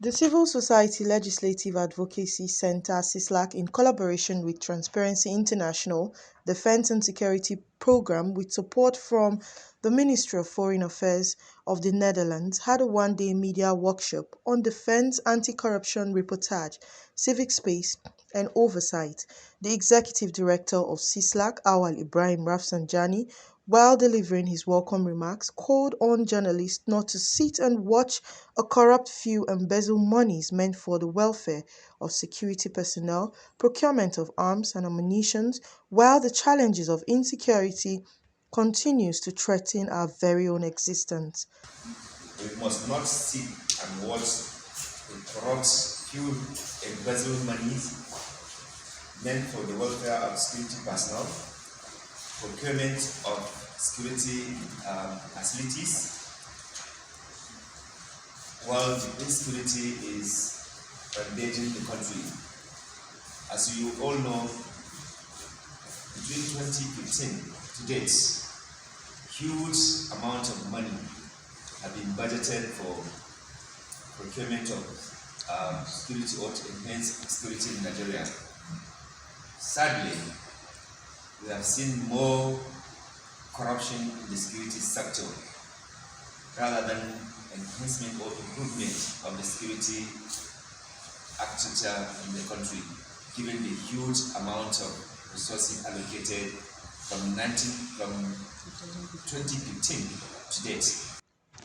The Civil Society Legislative Advocacy Center (CISLAC), in collaboration with Transparency International Defense and Security Programme with support from the Ministry of Foreign Affairs of the Netherlands, had a one-day media workshop on defense, anti-corruption reportage, civic space, and oversight. The Executive Director of CISLAC, Awal Ibrahim Rafsanjani, while delivering his welcome remarks, called on journalists not to sit and watch a corrupt few embezzle monies meant for the welfare of security personnel, procurement of arms and ammunition, while the challenges of insecurity continues to threaten our very own existence. We must not sit and watch the corrupt few embezzle monies meant for the welfare of security personnel, procurement of security facilities, while the insecurity is invading the country. As you all know, between 2015 to date, huge amount of money have been budgeted for procurement of security or to enhance security in Nigeria. Sadly, we have seen more corruption in the security sector rather than enhancement or improvement of the security architecture in the country, given the huge amount of resources allocated from 2015 to date.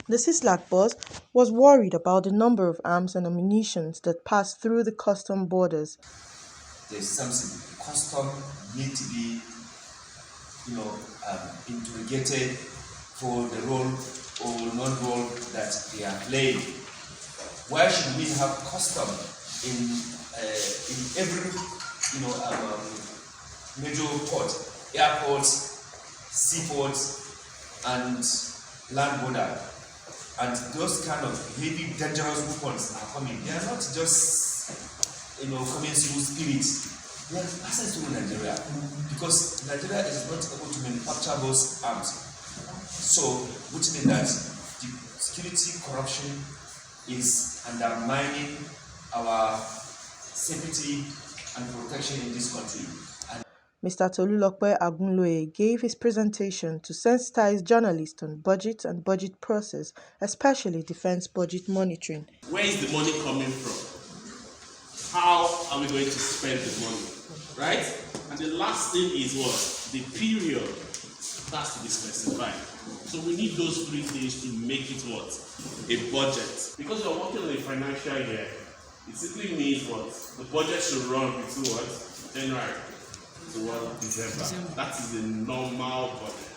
The CISLAC boss was worried about the number of arms and ammunition that pass through the custom borders. There's something custom need to be, interrogated for the role or non-role that they are playing. Why should we have custom in every, major port, airports, seaports, and land border? And those kind of heavy, dangerous weapons are coming. They are not just, coming through spirit. They are passing through Nigeria because Nigeria is not able to manufacture those arms. So, which means that the security corruption is undermining our safety and protection in this country. Mr. Tolulope Agunloye gave his presentation to sensitize journalists on budget and budget process, especially defense budget monitoring. Where is the money coming from? How are we going to spend the money? Right? And the last thing is what? The period has to be specified. So we need those 3 things to make it what? A budget. Because you're working on a financial year, it simply means what? The budget should run between what? January to what? December. That is a normal budget.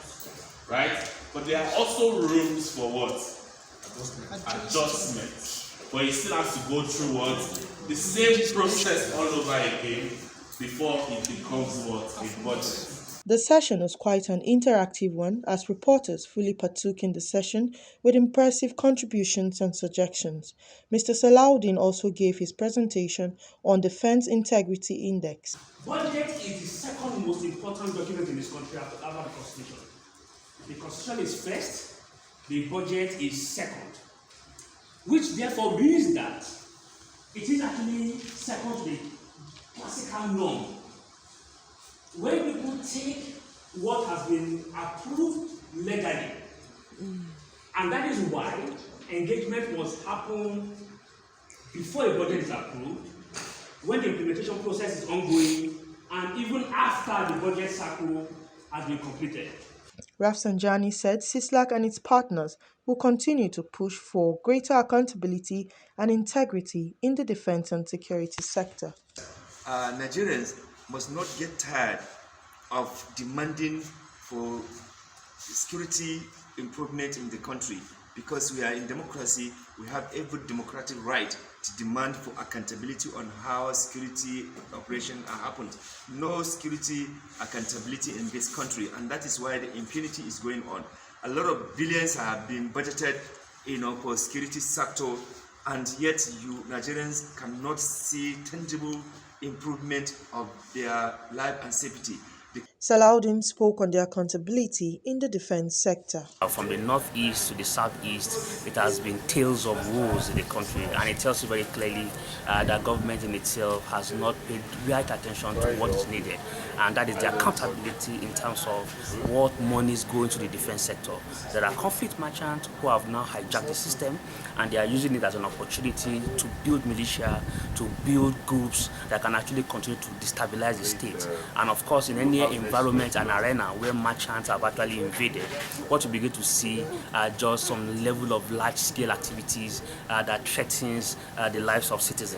Right? But there are also rooms for what? Adjustment. But it still has to go through what? The same process all over again before it becomes what? A budget. The session was quite an interactive one, as reporters fully partook in the session with impressive contributions and suggestions. Mr. Salahuddin also gave his presentation on Defense Integrity Index. Budget is the second most important document in this country after the Constitution. The Constitution is first, the budget is second, which therefore means that it is actually second to the classical norm. When people take what has been approved legally, and that is why engagement must happen before a budget is approved, when the implementation process is ongoing, and even after the budget cycle has been completed. Rafsanjani said CISLAC and its partners will continue to push for greater accountability and integrity in the defense and security sector. Nigerians must not get tired of demanding for security improvement in the country, because we are in democracy. We have every democratic right to demand for accountability on how security operations are happened. No security accountability in this country, and that is why the impunity is going on. A lot of billions have been budgeted, for security sector, and yet Nigerians cannot see tangible improvement of their life and safety. Salahuddin spoke on the accountability in the defense sector. From the northeast to the southeast, it has been tales of woes in the country, and it tells you very clearly that government in itself has not paid right attention to what is needed, and that is the accountability in terms of what monies go into the defense sector. There are conflict merchants who have now hijacked the system, and they are using it as an opportunity to build militia, to build groups that can actually continue to destabilize the state. And of course, in any environment and arena where merchants have actually invaded, what we begin to see are just some level of large-scale activities that threatens the lives of citizens.